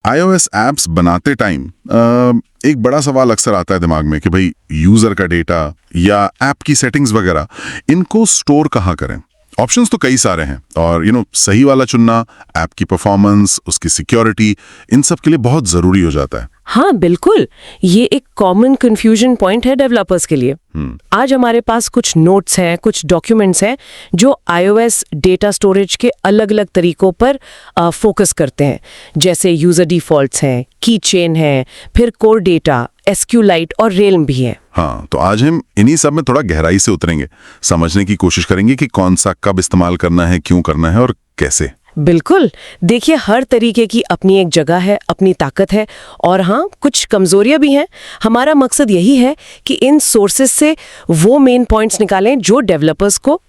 iOS apps बनाते time एक बड़ा सवाल अक्सर आता है दिमाग में कि भाई यूजर का डेटा या ऐप की सेटिंग्स वगैरह इनको स्टोर कहाँ करें। ऑप्शंस तो कई सारे हैं और सही वाला चुनना, ऐप की परफॉर्मेंस, उसकी सिक्योरिटी, इन सब के लिए बहुत जरूरी हो जाता है। हाँ बिल्कुल, ये एक कॉमन कंफ्यूजन पॉइंट है डेवलपर्स के लिए। आज हमारे पास कुछ नोट्स हैं, कुछ डॉक्यूमेंट्स हैं जो iOS डेटा स्टोरेज के अलग अलग तरीकों पर फोकस करते हैं, जैसे यूजर डिफॉल्ट्स हैं, की चेन है, फिर कोर डेटा, SQLite और Realm भी है। हाँ, तो आज हम इन्हीं सब में थोड़ा गहराई से उतरेंगे, समझने की कोशिश करेंगे कि कौन सा कब इस्तेमाल करना है, क्यों करना है और कैसे। बिल्कुल, देखिए हर तरीके की अपनी एक जगह है, अपनी ताकत है और हाँ कुछ कमजोरियां भी हैं। हमारा मकसद यही है कि इन सोर्सेस से वो मेन पॉइंट्स निकालें जो डेवलपर्स को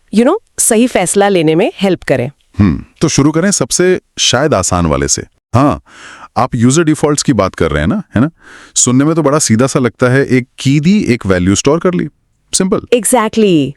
सही फैसला लेने में हेल्प करें। तो शुरू करें सबसे शायद आसान वाले से। हाँ, आप यूजर डिफॉल्ट्स की बात कर रहे हैं ना, है ना? सुनने में तो बड़ा सीधा सा लगता है, एक की दी, एक वैल्यू स्टोर कर ली, सिंपल। एग्जैक्टली।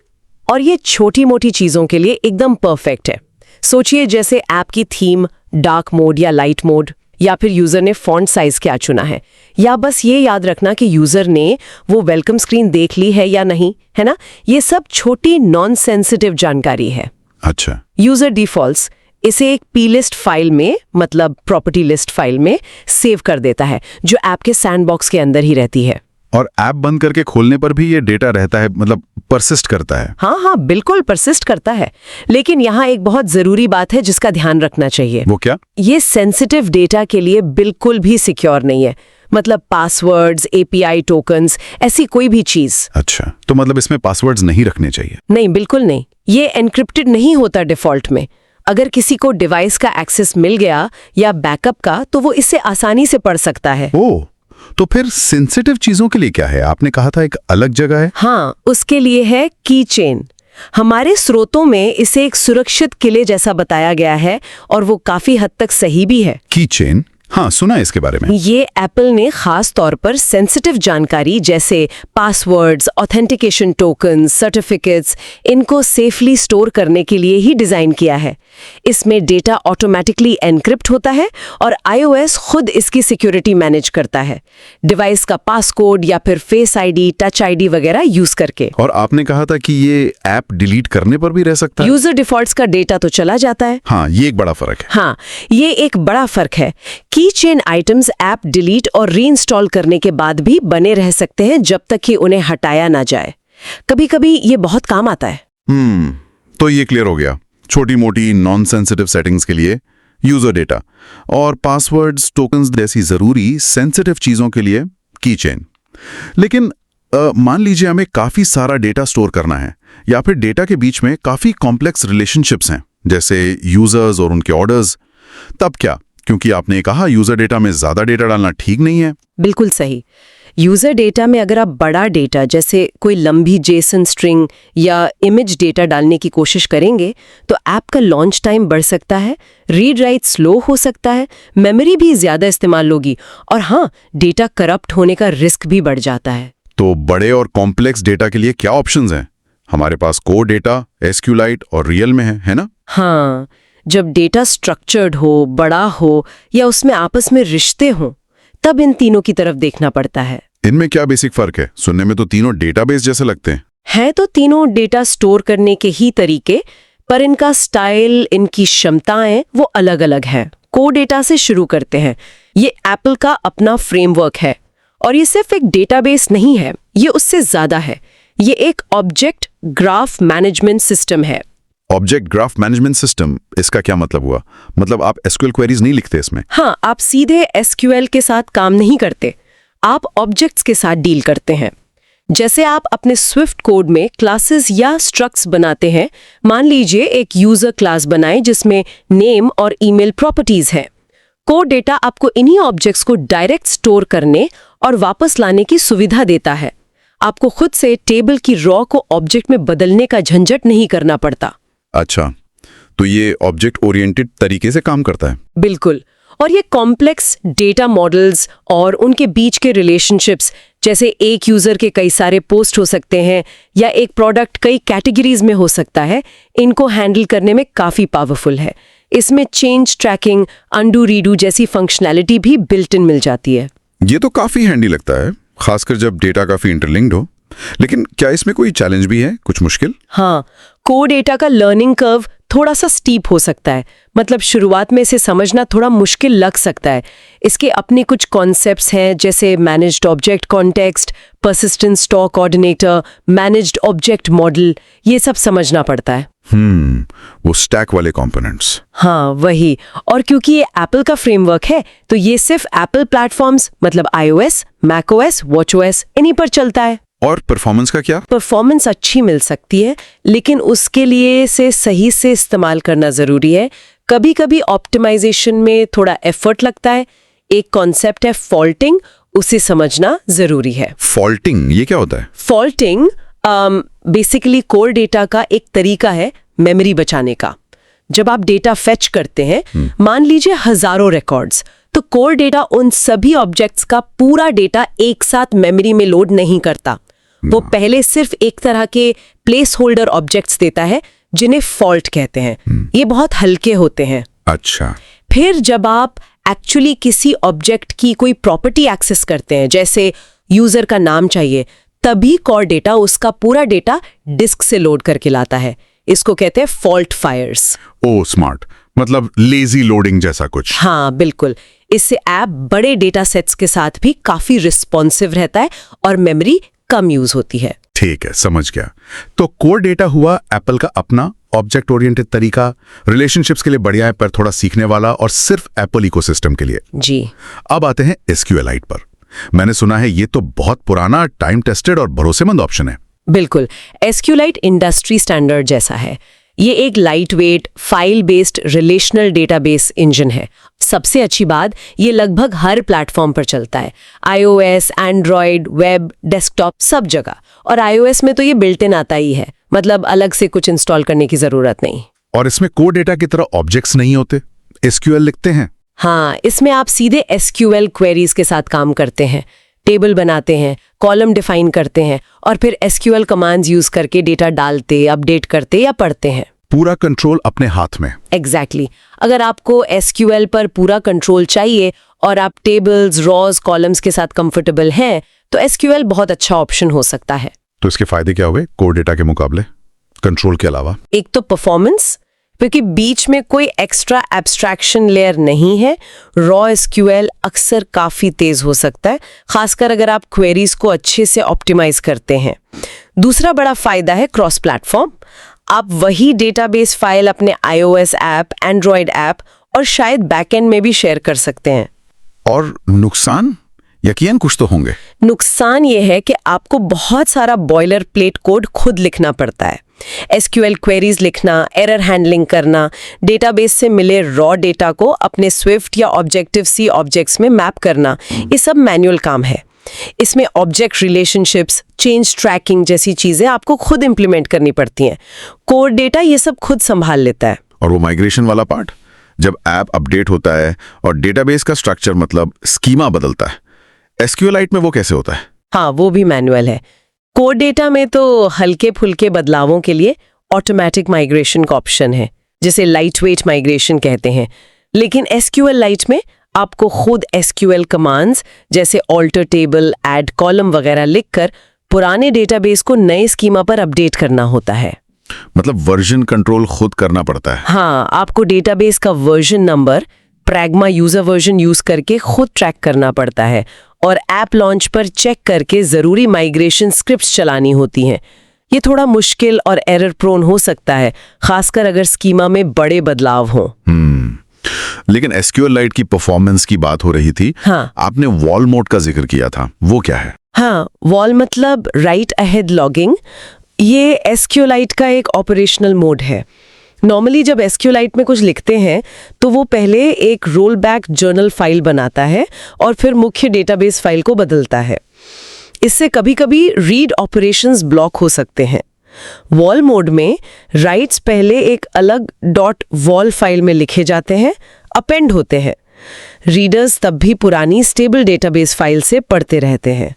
और ये छोटी मोटी चीजों के लिए एकदम परफेक्ट है। सोचिए जैसे ऐप की थीम, डार्क मोड या लाइट मोड, या फिर यूजर ने फॉन्ट साइज क्या चुना है, या बस ये याद रखना कि यूजर ने वो वेलकम स्क्रीन देख ली है या नहीं, है ना? ये सब छोटी नॉन सेंसिटिव जानकारी है। अच्छा। यूजर डिफॉल्ट्स इसे एक प्लेलिस्ट फाइल में, मतलब प्रॉपर्टी लिस्ट फाइल में सेव कर देता है, जो ऐप के सैंडबॉक्स के अंदर ही रहती है। और ऐप बंद करके खोलने पर भी ये डेटा रहता है, मतलब परसिस्ट करता है। हाँ, बिल्कुल परसिस्ट करता है। लेकिन यहाँ एक बहुत जरूरी बात है जिसका ध्यान रखना चाहिए। वो क्या? ये सेंसिटिव डेटा के लिए बिल्कुल भी सिक्योर नहीं है, मतलब पासवर्ड्स, API टोकन्स, ऐसी कोई भी चीज। अच्छा, तो मतलब इसमें पासवर्ड्स नहीं रखने चाहिए? नहीं, बिल्कुल नहीं। ये एनक्रिप्टेड नहीं होता डिफॉल्ट में। अगर किसी को डिवाइस का एक्सेस मिल गया या बैकअप का, तो वो इसे आसानी से पढ़ सकता है। ओह, तो फिर सेंसिटिव चीजों के लिए क्या है? आपने कहा था एक अलग जगह है। हाँ, उसके लिए है की चेन। हमारे स्रोतों में इसे एक सुरक्षित किले जैसा बताया गया है और वो काफी हद तक सही भी है। की चेन? हाँ, सुना है इसके बारे में। ये एप्पल ने खास तौर पर सेंसिटिव जानकारी जैसे पासवर्ड्स, ऑथेंटिकेशन टोकन्स, सर्टिफिकेट्स, इनको सेफली स्टोर करने के लिए ही डिजाइन किया है। इसमें डेटा ऑटोमेटिकली एनक्रिप्ट होता है और iOS खुद इसकी सिक्योरिटी मैनेज करता है, डिवाइस का पासकोड या फिर फेस ID, टच ID वगैरह यूज करके। और आपने कहा था कि ये ऐप डिलीट करने पर भी रह सकता है? यूजर डिफॉल्ट्स का डेटा तो चला जाता है। हाँ, ये एक बड़ा फर्क है। हाँ, ये एक बड़ा फर्क है। की चेन आइटम्स ऐप डिलीट और रीइंस्टॉल करने के बाद भी बने रह सकते हैं जब तक कि उन्हें हटाया ना जाए। कभी कभी ये बहुत काम आता है। तो ये क्लियर हो गया। छोटी मोटी नॉन सेंसिटिव सेटिंग्स के लिए यूजर डेटा और पासवर्ड्स, टोकन्स जैसी जरूरी सेंसिटिव चीजों के लिए की चेन। लेकिन मान लीजिए हमें काफी सारा डेटा स्टोर करना है, या फिर डेटा के बीच में काफी कॉम्प्लेक्स रिलेशनशिप्स हैं, जैसे यूजर्स और उनके ऑर्डर्स, तब क्या? क्योंकि आपने कहा यूजर डेटा में ज्यादा डेटा डालना ठीक नहीं है। बिल्कुल सही। यूजर डेटा में अगर आप बड़ा डेटा जैसे कोई लंबी जेसन स्ट्रिंग या इमेज डेटा डालने की कोशिश करेंगे तो ऐप का लॉन्च टाइम बढ़ सकता है, रीड राइट स्लो हो सकता है, मेमोरी भी ज्यादा इस्तेमाल होगी और हाँ, डेटा करप्ट होने का रिस्क भी बढ़ जाता है। तो बड़े और कॉम्प्लेक्स डेटा के लिए क्या ऑप्शंस हैं? हमारे पास कोर डेटा, SQLite और Realm में है ना? हाँ, जब डेटा स्ट्रक्चर्ड हो, बड़ा हो या उसमें आपस में रिश्ते हों, तब इन तीनों की तरफ देखना पड़ता है। इनमें क्या बेसिक फर्क है? सुनने में तो तीनों डेटाबेस जैसे लगते हैं। है तो तीनों डेटा स्टोर करने के ही तरीके, पर इनका स्टाइल, इनकी क्षमताएं वो अलग अलग हैं। कोर डेटा से शुरू करते हैं। ये एप्पल का अपना फ्रेमवर्क है और ये सिर्फ एक डेटाबेस नहीं है, ये उससे ज्यादा है। ये एक ऑब्जेक्ट ग्राफ मैनेजमेंट सिस्टम है। ऑब्जेक्ट ग्राफ मैनेजमेंट सिस्टम, इसका क्या मतलब हुआ? मतलब आप SQL क्वेरीज नहीं लिखते इसमें? हाँ, आप सीधे SQL के साथ काम नहीं करते, आप ऑब्जेक्ट्स के साथ डील करते हैं। जैसे आप अपने स्विफ्ट कोड में क्लासेस या स्ट्रक्ट्स बनाते हैं, मान लीजिए एक यूजर क्लास बनाएं जिसमें नेम और ईमेल प्रॉपर्टीज हैं। कोड डेटा आपको इन्हीं ऑब्जेक्ट्स को डायरेक्ट स्टोर करने और वापस लाने की सुविधा देता है। आपको खुद से टेबल की रॉ को ऑब्जेक्ट में बदलने का झंझट नहीं करना पड़ता। अच्छा, तो ये ऑब्जेक्ट ओरिएंटेड तरीके से काम करता है। बिल्कुल। और ये कॉम्प्लेक्स डेटा मॉडल्स और उनके बीच के रिलेशनशिप्स, जैसे एक यूजर के कई सारे पोस्ट हो सकते हैं या एक प्रोडक्ट कई कैटेगरीज में हो सकता है, इनको हैंडल करने में काफी पावरफुल है। इसमें चेंज ट्रैकिंग, अंडू रीडू जैसी फंक्शनैलिटी भी बिल्ट इन मिल जाती है। ये तो काफी हैंडी लगता है, खासकर जब डेटा काफी इंटरलिंक्ड हो। लेकिन क्या इसमें कोई चैलेंज भी है, कुछ मुश्किल? हाँ, कोर डेटा का लर्निंग कर्व थोड़ा सा स्टीप हो सकता है। मतलब शुरुआत में इसे समझना थोड़ा मुश्किल लग सकता है। इसके अपने कुछ कॉन्सेप्ट्स हैं, जैसे managed object context, persistent store coordinator, managed object model, ये सब समझना पड़ता है। वो स्टैक वाले कंपोनेंट्स। हाँ, वही। और क्योंकि ये एप्पल का फ्रेमवर्क है, तो ये सिर्फ एप्पल प्लेटफॉर्म्स मतलब iOS, macOS, watchOS इन्हीं पर चलता है। और परफॉर्मेंस का क्या? परफॉर्मेंस अच्छी मिल सकती है, लेकिन उसके लिए से सही से इस्तेमाल करना जरूरी है। कभी कभी ऑप्टिमाइजेशन में थोड़ा एफर्ट लगता है। एक कॉन्सेप्ट है फॉल्टिंग, उसे समझना जरूरी है। फॉल्टिंग, ये क्या होता है? फॉल्टिंग बेसिकली कोर डेटा का एक तरीका है मेमोरी बचाने का। जब आप डेटा फेच करते हैं, मान लीजिए हजारों रिकॉर्ड्स, तो कोर डेटा उन सभी ऑब्जेक्ट्स का पूरा डेटा एक साथ मेमोरी में लोड नहीं करता। वो पहले सिर्फ एक तरह के प्लेस होल्डर ऑब्जेक्ट्स देता है, जिन्हें फॉल्ट कहते हैं। ये बहुत हल्के होते हैं। अच्छा। फिर जब आप एक्चुअली किसी ऑब्जेक्ट की कोई प्रॉपर्टी एक्सेस करते हैं, जैसे यूजर का नाम चाहिए, तभी कोर डेटा उसका पूरा डेटा डिस्क से लोड करके लाता है। इसको कहते हैं फॉल्ट फायर्स। ओ स्मार्ट, मतलब लेजी लोडिंग जैसा कुछ। हाँ, बिल्कुल। इससे ऐप बड़े डेटा सेट्स के साथ भी काफी रिस्पॉन्सिव रहता है और मेमोरी कम यूज होती है। ठीक है, समझ गया। तो कोर डेटा हुआ एप्पल का अपना ऑब्जेक्ट ओरिएंटेड तरीका, रिलेशनशिप्स के लिए बढ़िया है पर थोड़ा सीखने वाला, और सिर्फ एप्पल इकोसिस्टम के लिए। जी। अब आते हैं SQLite पर। मैंने सुना है ये तो बहुत पुराना, टाइम टेस्टेड और भरोसेमंद ऑप्शन है। बिल्कुल, SQLite इंडस्ट्री स्टैंडर्ड जैसा है। ये एक light weight, file based relational database engine है। सबसे अच्छी बात, ये लगभग हर प्लेटफॉर्म पर चलता है। iOS, एंड्रॉयड, वेब, डेस्कटॉप, सब जगह। और iOS में तो ये बिल्ट इन आता ही है, मतलब अलग से कुछ इंस्टॉल करने की जरूरत नहीं। और इसमें कोर डेटा की तरह ऑब्जेक्ट्स नहीं होते, SQL लिखते हैं। हाँ, इसमें आप सीधे SQL क्वेरीज के साथ काम करते हैं, टेबल बनाते हैं, कॉलम डिफाइन करते हैं, और फिर SQL कमांड्स यूज करके डेटा डालते, अपडेट करते या पढ़ते हैं। पूरा कंट्रोल अपने हाथ में। एग्जैक्टली। अगर आपको SQL पर पूरा कंट्रोल चाहिए और आप टेबल्स, रॉज, कॉलम्स के साथ कंफर्टेबल हैं, तो SQL बहुत अच्छा ऑप्शन हो सकता है। तो इसके फायदे क्या हुए कोर डेटा के मुकाबले, कंट्रोल के अलावा? एक तो परफॉर्मेंस, क्योंकि बीच में कोई एक्स्ट्रा एब्स्ट्रैक्शन लेयर नहीं है। रॉ SQL अक्सर काफी तेज हो सकता है, खासकर अगर आप क्वेरीज को अच्छे से ऑप्टिमाइज करते हैं। दूसरा बड़ा फायदा है क्रॉस प्लेटफॉर्म। आप वही डेटाबेस फाइल अपने iOS ऐप, एंड्रॉयड ऐप और शायद बैकएंड में भी शेयर कर सकते हैं। और नुकसान? यकीनन कुछ तो होंगे। नुकसान ये है कि आपको बहुत सारा बॉयलर प्लेट कोड खुद लिखना पड़ता है। SQL क्वेरीज लिखना, एरर हैंडलिंग करना, डेटाबेस से मिले रॉ डेटा को अपने स्विफ्ट या ऑब्जेक्टिव सी ऑब्जेक्ट्स में मैप करना, ये सब मैनुअल काम है। इसमें ऑब्जेक्ट रिलेशनशिप्स, चेंज ट्रैकिंग जैसी चीजें आपको खुद इंप्लीमेंट करनी पड़ती हैं। कोर डेटा ये सब खुद संभाल लेता है। और वो माइग्रेशन वाला पार्ट, जब ऐप अपडेट होता है और डेटाबेस का स्ट्रक्चर मतलब स्कीमा बदलता है, SQLite में वो कैसे होता है? हाँ, वो भी मैनुअल है। कोर डेटा में तो हल्के फुल्के बदलावों के लिए ऑटोमेटिक माइग्रेशन का ऑप्शन है, जिसे लाइटवेट माइग्रेशन कहते हैं। लेकिन SQLite में आपको खुद SQL कमांड्स जैसे ऑल्टर टेबल, ऐड कॉलम वगैरह लिखकर पुराने डेटाबेस को नए स्कीमा पर अपडेट करना होता है। मतलब वर्जन कंट्रोल खुद करना पड़ता है। हाँ, आपको डेटाबेस का version number pragma user version use करके खुद ट्रैक करना पड़ता है, और ऐप लॉन्च पर चेक करके जरूरी माइग्रेशन स्क्रिप्ट्स चलानी होती हैं। ये थोड़ा मुश्किल और एरर प्रोन हो सकता है, खासकर अगर स्कीमा में बड़े बदलाव हों। लेकिन SQLite की परफॉर्मेंस की बात हो रही थी। हाँ। आपने वॉल मोड का जिक्र किया था, वो क्या है? हाँ, वॉल मतलब राइट अहेड लॉगिंग। ये SQLite का एक ऑपरेशनल मोड है। नॉर्मली जब SQLite में कुछ लिखते हैं तो वो पहले एक रोल बैक जर्नल फाइल बनाता है और फिर मुख्य डेटाबेस फाइल को बदलता है। इससे कभी-कभी रीड ऑपरेशंस ब्लॉक हो सकते हैं। वॉल मोड में राइट्स पहले एक अलग .vol फाइल में लिखे जाते हैं, अपेंड होते हैं। रीडर्स तब भी पुरानी स्टेबल डेटाबेस फाइल से पढ़ते रहते हैं।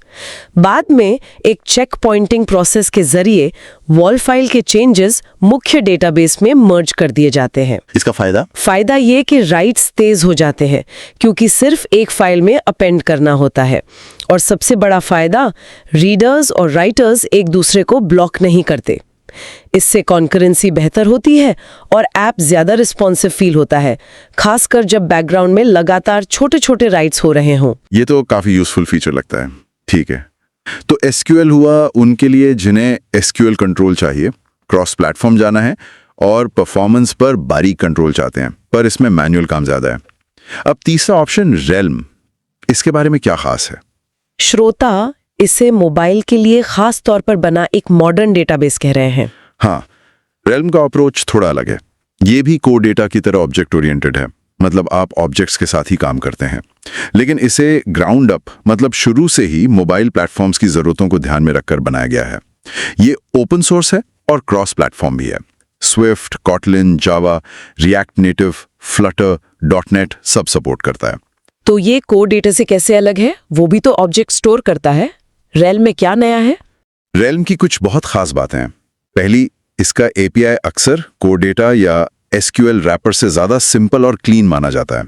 बाद में एक चेक पॉइंटिंग प्रोसेस के जरिए वॉल फाइल के चेंजेस मुख्य डेटाबेस में मर्ज कर दिए जाते हैं। इसका फायदा ये कि राइट्स तेज हो जाते हैं क्योंकि सिर्फ एक फाइल में अपेंड करना होता है। और सबसे बड़ा फायदा, रीडर्स और राइटर्स एक दूसरे को ब्लॉक नहीं करते। इससे कॉन्करेंसी बेहतर होती है और ऐप ज्यादा रिस्पॉन्सिव फील होता है, खासकर जब बैकग्राउंड में लगातार छोटे छोटे राइट्स हो रहे हों। ये तो काफी यूजफुल फीचर लगता है। ठीक है, तो एसक्यूएल हुआ उनके लिए जिन्हें एसक्यूएल कंट्रोल चाहिए, क्रॉस प्लेटफॉर्म जाना है और परफॉर्मेंस पर बारीक कंट्रोल चाहते हैं, पर इसमें मैनुअल काम ज्यादा है। अब तीसरा ऑप्शन रेल्म, इसके बारे में क्या खास है? श्रोता इसे मोबाइल के लिए खास तौर पर बना एक मॉडर्न डेटाबेस कह रहे हैं। हाँ, रेल्म का अप्रोच थोड़ा अलग है। ये भी कोर डेटा की तरह ऑब्जेक्ट ओरिएंटेड है, मतलब आप ऑब्जेक्ट्स के साथ ही काम करते हैं, लेकिन इसे ग्राउंड अप मतलब शुरू से ही मोबाइल प्लेटफॉर्म्स की जरूरतों को ध्यान में रखकर बनाया गया है। ये ओपन सोर्स है और क्रॉस प्लेटफॉर्म भी है। स्विफ्ट, कॉटलिन, जावा, रिएक्ट नेटिव, फ्लटर, डॉटनेट सब सपोर्ट करता है। तो ये कोर डेटा से कैसे अलग है? वो भी तो ऑब्जेक्ट स्टोर करता है। रेल्म में क्या नया है? रेल्म की कुछ बहुत खास बातें हैं। पहली, इसका एपीआई अक्सर कोर डेटा या एसक्यूएल रैपर से ज्यादा सिंपल और क्लीन माना जाता है,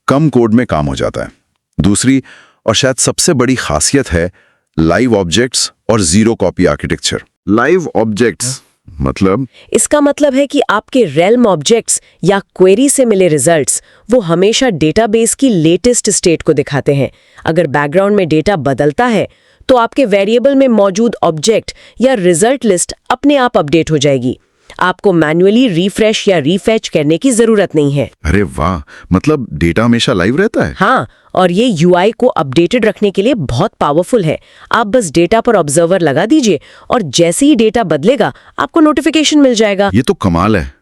कम कोड में काम हो जाता है। दूसरी और शायद सबसे बड़ी खासियत है लाइव ऑब्जेक्ट्स और zero copy architecture. Live objects मतलब? इसका मतलब है कि आपके रेल्म ऑब्जेक्ट्स या क्वेरी से मिले रिजल्ट्स वो हमेशा डेटाबेस की लेटेस्ट स्टेट को दिखाते हैं। अगर बैकग्राउंड में डेटा बदलता है तो आपके वेरिएबल में मौजूद ऑब्जेक्ट या रिजल्ट लिस्ट अपने आप अपडेट हो जाएगी। आपको मैन्युअली रिफ्रेश या रीफेच करने की जरूरत नहीं है। अरे वाह, मतलब डेटा हमेशा लाइव रहता है। हाँ, और ये यूआई को अपडेटेड रखने के लिए बहुत पावरफुल है। आप बस डेटा पर ऑब्जर्वर लगा दीजिए और जैसे ही डेटा बदलेगा आपको नोटिफिकेशन मिल जाएगा। ये तो कमाल है।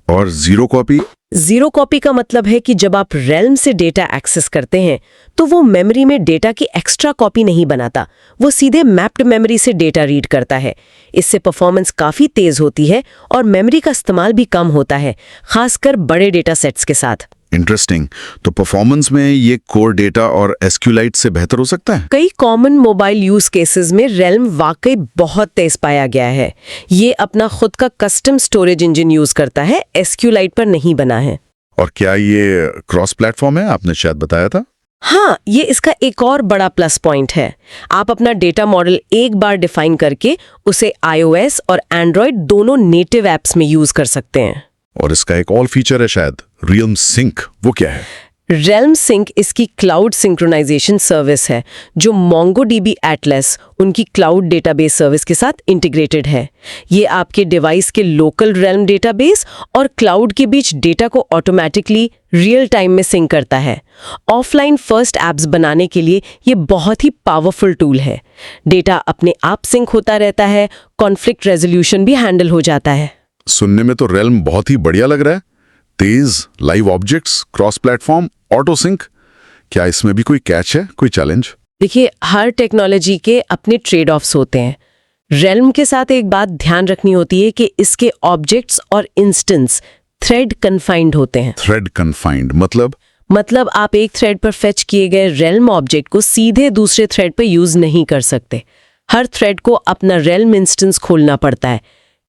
और जीरो कॉपी का मतलब है कि जब आप रेल्म से डेटा एक्सेस करते हैं तो वो मेमोरी में डेटा की एक्स्ट्रा कॉपी नहीं बनाता, वो सीधे मैप्ड मेमोरी से डेटा रीड करता है। इससे परफॉर्मेंस काफी तेज होती है और मेमोरी का इस्तेमाल भी कम होता है, खासकर बड़े डेटा सेट्स के साथ। इंटरेस्टिंग। तो परफॉर्मेंस में ये कोर डेटा और एसक्यूएलाइट से बेहतर हो सकता है? कई कॉमन मोबाइल यूज केसेस में रेल्म वाकई बहुत तेज पाया गया है। ये अपना खुद का कस्टम स्टोरेज इंजन यूज करता है, एसक्यूएलाइट पर नहीं बना है। और क्या ये क्रॉस प्लेटफॉर्म है? आपने शायद बताया था। हाँ, ये इसका एक और बड़ा प्लस पॉइंट है। आप अपना डेटा मॉडल एक बार डिफाइन करके उसे iOS और एंड्रॉयड दोनों नेटिव एप्स में यूज कर सकते हैं। और इसका एक और फीचर है शायद, रियल्म सिंक। वो क्या है? रेल्म सिंक इसकी क्लाउड सिंक्रोनाइजेशन सर्विस है जो MongoDB एटलस उनकी क्लाउड डेटाबेस सर्विस के साथ इंटीग्रेटेड है। ये आपके डिवाइस के लोकल रेल्म डेटाबेस और क्लाउड के बीच डेटा को ऑटोमेटिकली रियल टाइम में सिंक करता है। ऑफलाइन फर्स्ट एप्स बनाने के लिए ये बहुत ही पावरफुल टूल है। डेटा अपने आप सिंक होता रहता है, कॉन्फ्लिक्ट रेजोल्यूशन भी हैंडल हो जाता है। सुनने में तो रेल्म बहुत ही बढ़िया लग रहा है। तेज, live objects, cross platform, auto sync. क्या इसमें भी कोई कैच है, कोई चैलेंज? देखिए, हर टेक्नोलॉजी के अपने ट्रेड ऑफ्स होते हैं। रेल्म के साथ एक बात ध्यान रखनी होती है कि इसके ऑब्जेक्ट्स और इंस्टेंस थ्रेड कन्फाइंड होते हैं। थ्रेड कन्फाइंड मतलब आप एक थ्रेड पर फेच किए गए रेल्म ऑब्जेक्ट को सीधे दूसरे थ्रेड पर यूज नहीं कर सकते। हर थ्रेड को अपना रेल्म इंस्टेंस खोलना पड़ता है।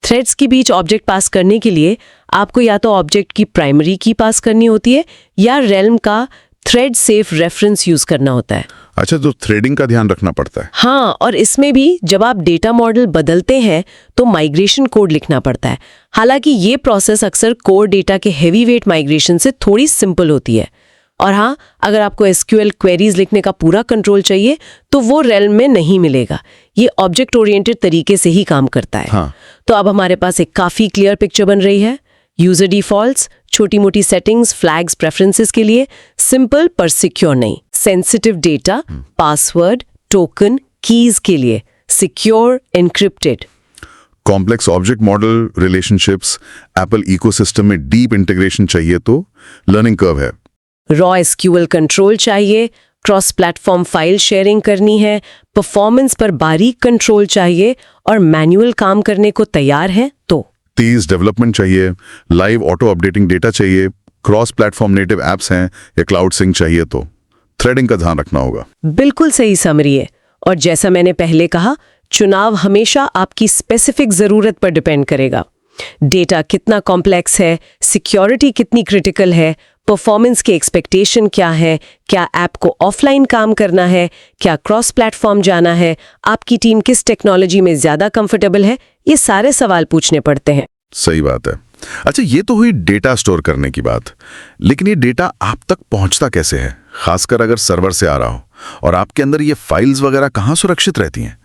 थ्रेड्स के बीच ऑब्जेक्ट पास करने के लिए आपको या तो ऑब्जेक्ट की प्राइमरी की पास करनी होती है या रेल्म का थ्रेड सेफ रेफरेंस यूज करना होता है। अच्छा, तो थ्रेडिंग का ध्यान रखना पड़ता है। हाँ, और इसमें भी जब आप डेटा मॉडल बदलते हैं तो माइग्रेशन कोड लिखना पड़ता है। हालांकि ये प्रोसेस अक्सर कोर डेटा के हेवी वेट माइग्रेशन से थोड़ी सिंपल होती है। और हाँ, अगर आपको एसक्यूएल क्वेरीज लिखने का पूरा कंट्रोल चाहिए तो वो रेल्म में नहीं मिलेगा। ये ऑब्जेक्ट ओरिएंटेड तरीके से ही काम करता है। हाँ। तो अब हमारे पास एक काफी क्लियर पिक्चर बन रही है। यूजर डिफॉल्ट्स, छोटी मोटी सेटिंग्स, फ्लैग्स, प्रेफरेंसेस के लिए सिंपल पर सिक्योर नहीं। Sensitive data, password, token, keys के लिए secure, encrypted. Complex object model, relationships, Apple ecosystem में डीप इंटीग्रेशन चाहिए तो लर्निंग कर्व है। रॉ एसक्यूएल कंट्रोल चाहिए, क्रॉस प्लेटफॉर्म फाइल शेयरिंग करनी है, परफॉर्मेंस पर बारीक कंट्रोल चाहिए और मैनुअल काम करने को तैयार है तो तेज डेवलपमेंट चाहिए, लाइव ऑटो अपडेटिंग डेटा चाहिए, क्रॉस प्लेटफॉर्म नेटिव एप्स हैं या क्लाउड सिंक चाहिए तो थ्रेडिंग का ध्यान रखना होगा। बिल्कुल सही समरी है। और जैसा मैंने पहले कहा, चुनाव हमेशा आपकी स्पेसिफिक जरूरत पर डिपेंड करेगा। डेटा कितना कॉम्प्लेक्स है, सिक्योरिटी कितनी क्रिटिकल है, परफॉर्मेंस के एक्सपेक्टेशन क्या है, क्या ऐप को ऑफलाइन काम करना है, क्या क्रॉस प्लेटफॉर्म जाना है, आपकी टीम किस टेक्नोलॉजी में ज्यादा कंफर्टेबल है, ये सारे सवाल पूछने पड़ते हैं। सही बात है। अच्छा, ये तो हुई डेटा स्टोर करने की बात, लेकिन ये डेटा आप तक पहुंचता कैसे है, खासकर अगर सर्वर से आ रहा हो, और आपके अंदर ये फाइल्स वगैरह कहाँ सुरक्षित रहती हैं?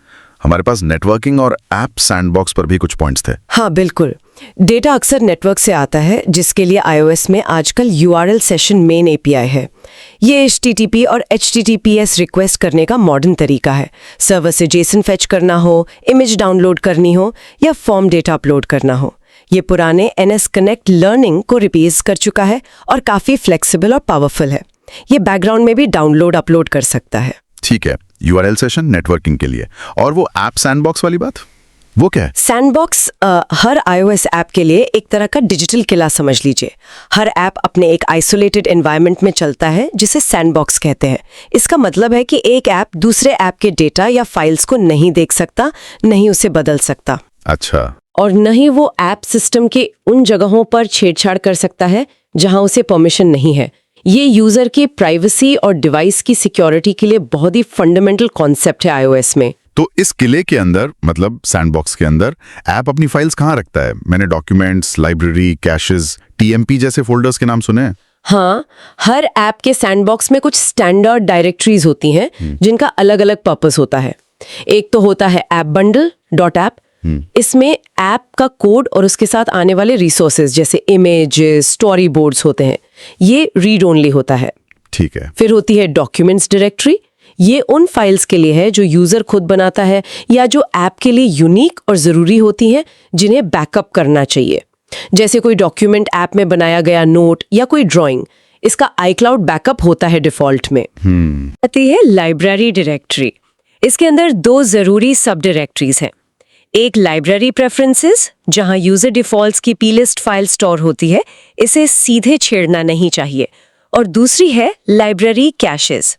हमारे पास नेटवर्किंग और ऐप सैंडबॉक्स पर भी कुछ पॉइंट्स थे। हाँ बिल्कुल, डेटा अक्सर नेटवर्क से आता है, जिसके लिए iOS में आजकल URL सेशन मेन API है। ये HTTP और HTTPS रिक्वेस्ट करने का मॉडर्न तरीका है। सर्वर से JSON फेच करना हो, इमेज डाउनलोड करनी हो या फॉर्म डेटा अपलोड करना हो। ये पुराने NS Connect लर्निंग को रिप्लेस कर चुका है और काफी फ्लेक्सिबल और पावरफुल है। ये बैकग्राउंड में भी डाउनलोड अपलोड कर सकता है। ठीक है, URL सेशन नेटवर्किंग के लिए। और वो ऐप सैंडबॉक्स वाली बात, वो क्या है? सैंडबॉक्स हर iOS ऐप के लिए एक तरह का डिजिटल किला समझ लीजिए। हर ऐप अपने एक आइसोलेटेड एनवायरनमेंट में चलता है, जिसे सैंडबॉक्स कहते हैं। इसका मतलब है कि एक ऐप दूसरे ऐप के डेटा या फाइल्स को नहीं देख सकता, नहीं उसे बदल सकता। अच्छा। और न ही वो ऐप सिस्टम के उन जगहों पर छेड़छाड़ कर सकता है जहां उसे परमिशन नहीं है। ये यूजर की प्राइवेसी और डिवाइस की सिक्योरिटी के लिए बहुत ही फंडामेंटल कॉन्सेप्ट है iOS में। तो इस किले के अंदर, मतलब सैंडबॉक्स के अंदर, ऐप अपनी फाइल्स कहाँ रखता है? मैंने डॉक्यूमेंट्स, लाइब्रेरी, कैशेस, TMP जैसे फोल्डर्स के नाम सुने हैं। हाँ, हर ऐप के सैंडबॉक्स में कुछ स्टैंडर्ड डायरेक्टरीज होती हैं जिनका अलग अलग पर्पस होता है। एक तो होता है ऐप बंडल .app। इसमें ऐप का कोड और उसके साथ आने वाले रिसोर्सेज जैसे इमेजेस, स्टोरी बोर्ड्स होते हैं। ये रीड ओनली होता है। ठीक है। फिर होती है डॉक्यूमेंट्स डायरेक्टरी। ये उन फाइल्स के लिए है जो यूजर खुद बनाता है या जो ऐप के लिए यूनिक और जरूरी होती हैं, जिन्हें बैकअप करना चाहिए। जैसे कोई डॉक्यूमेंट ऐप में बनाया गया नोट या कोई ड्राइंग, इसका iCloud बैकअप होता है डिफॉल्ट में। आती है लाइब्रेरी डायरेक्टरी। इसके अंदर दो जरूरी सब डायरेक्टरीज हैं। एक लाइब्रेरी प्रेफरेंसेस, जहां यूजर डिफॉल्ट्स की प्लेलिस्ट फाइल स्टोर होती है, इसे सीधे छेड़ना नहीं चाहिए। और दूसरी है लाइब्रेरी कैशेस।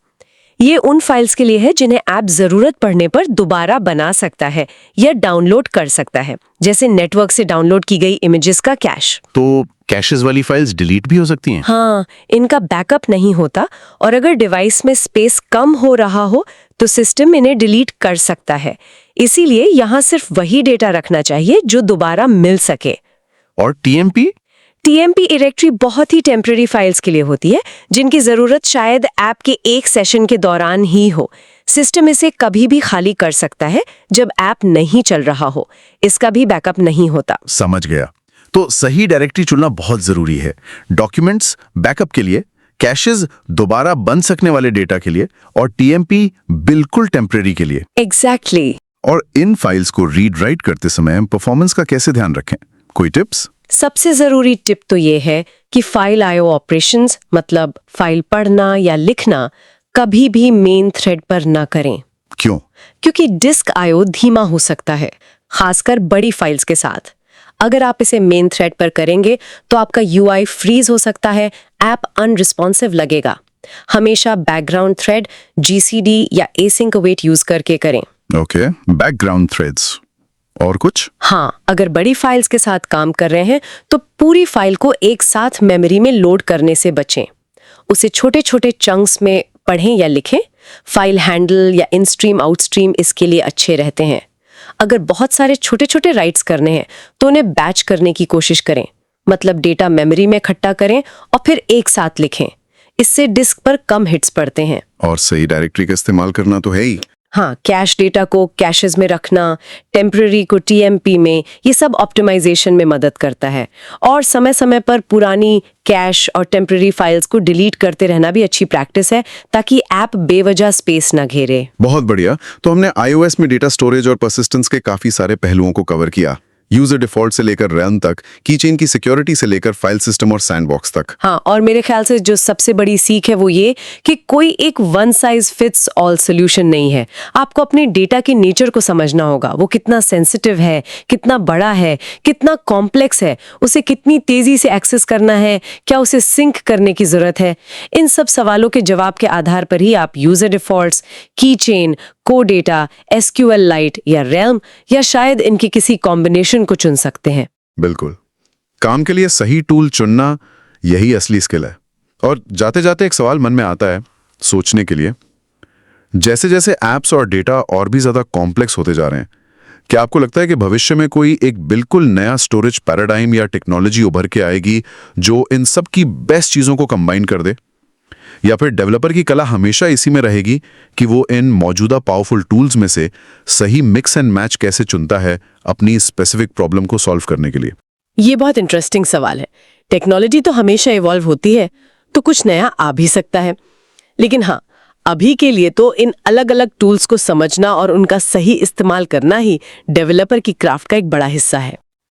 ये उन फाइल्स के लिए है जिन्हें ऐप जरूरत पड़ने पर दोबारा बना सकता है या डाउनलोड कर सकता है, जैसे नेटवर्क से डाउनलोड की गई इमेजेस का कैश। तो कैशेस वाली फाइल्स डिलीट भी हो सकती हैं? हाँ, इनका बैकअप नहीं होता, और अगर डिवाइस में स्पेस कम हो रहा हो तो सिस्टम इन्हें डिलीट कर सकता है। इसीलिए यहाँ सिर्फ वही डेटा रखना चाहिए जो दोबारा मिल सके। और TMP डायरेक्टरी बहुत ही टेम्पररी फाइल्स के लिए होती है, जिनकी जरूरत शायद ऐप के एक सेशन के दौरान ही हो। सिस्टम इसे कभी भी खाली कर सकता है जब ऐप नहीं चल रहा हो। इसका भी बैकअप नहीं होता। समझ गया। तो सही डायरेक्टरी चुनना बहुत जरूरी है। डॉक्यूमेंट्स बैकअप के लिए, कैशेस दोबारा बन सकने वाले डेटा के लिए, और TMP बिल्कुल टेम्पररी के लिए। एग्जैक्टली। और इन फाइल्स को रीड राइट करते समय परफॉर्मेंस का कैसे ध्यान रखें? कोई टिप्स? सबसे जरूरी टिप तो ये है कि फाइल IO ऑपरेशंस, मतलब फाइल पढ़ना या लिखना, कभी भी मेन थ्रेड पर ना करें। क्यों? क्योंकि डिस्क IO धीमा हो सकता है, खासकर बड़ी फाइल्स के साथ। अगर आप इसे मेन थ्रेड पर करेंगे तो आपका UI फ्रीज हो सकता है, ऐप अनरिस्पॉन्सिव लगेगा। हमेशा बैकग्राउंड थ्रेड, GCD या एसिंक अवेट यूज करके करें। Okay, background threads. और कुछ? हाँ, अगर बड़ी फाइल्स के साथ काम कर रहे हैं तो पूरी फाइल को एक साथ मेमोरी में लोड करने से बचें। उसे छोटे छोटे चंक्स में पढ़ें या लिखें। फाइल हैंडल या इनस्ट्रीम आउटस्ट्रीम इसके लिए अच्छे रहते हैं। अगर बहुत सारे छोटे छोटे राइट्स करने हैं तो उन्हें बैच करने की कोशिश करें, मतलब डेटा मेमोरी में इकट्ठा करें और फिर एक साथ लिखें। इससे डिस्क पर कम हिट्स पड़ते हैं। और सही डायरेक्टरी का इस्तेमाल करना तो है ही। हाँ, कैश डेटा को कैशेस में रखना, टेम्पररी को TMP में, ये सब ऑप्टिमाइजेशन में मदद करता है। और समय समय पर पुरानी कैश और टेम्पररी फाइल्स को डिलीट करते रहना भी अच्छी प्रैक्टिस है, ताकि ऐप बेवजह स्पेस न घेरे। बहुत बढ़िया। तो हमने iOS में डेटा स्टोरेज और परसिस्टेंस के काफी सारे पहलुओं को कवर किया। यूजर डिफॉल्ट से लेकर रैम तक, कीचेन की सिक्योरिटी से लेकर फाइल सिस्टम और सैंडबॉक्स तक। हाँ, और मेरे ख्याल से जो सबसे बड़ी सीख है वो ये कि कोई एक one size fits all solution नहीं है। आपको अपने डेटा के नेचर को समझना होगा, वो कितना सेंसिटिव है, कितना बड़ा है, कितना कॉम्प्लेक्स है, उसे कितनी तेजी से एक्सेस करना है, क्या उसे सिंक करने की जरूरत है। इन सब सवालों के जवाब के आधार पर ही आप यूजर डिफॉल्ट्स, कीचेन, कोडेटा, SQLite या रेल्म या शायद इनके किसी कॉम्बिनेशन को चुन सकते हैं। बिल्कुल, काम के लिए सही टूल चुनना यही असली स्किल है। और जाते जाते एक सवाल मन में आता है सोचने के लिए, जैसे जैसे एप्स और डेटा और भी ज्यादा कॉम्प्लेक्स होते जा रहे हैं, क्या आपको लगता है कि भविष्य में कोई एक बिल्कुल नया स्टोरेज पैराडाइम या टेक्नोलॉजी उभर के आएगी जो इन सब की बेस्ट चीजों को कंबाइन कर दे? या फिर डेवलपर की कला हमेशा इसी में रहेगी कि वो इन मौजूदा पावरफुल टूल्स में से सही मिक्स एंड मैच कैसे चुनता है अपनी स्पेसिफिक प्रॉब्लम को सॉल्व करने के लिए? ये बहुत इंटरेस्टिंग सवाल है। टेक्नोलॉजी तो हमेशा इवॉल्व होती है, तो कुछ नया आ भी सकता है। लेकिन हाँ, अभी के लिए तो इन अलग अलग टूल्स को समझना और उनका सही इस्तेमाल करना ही डेवलपर की क्राफ्ट का एक बड़ा हिस्सा है।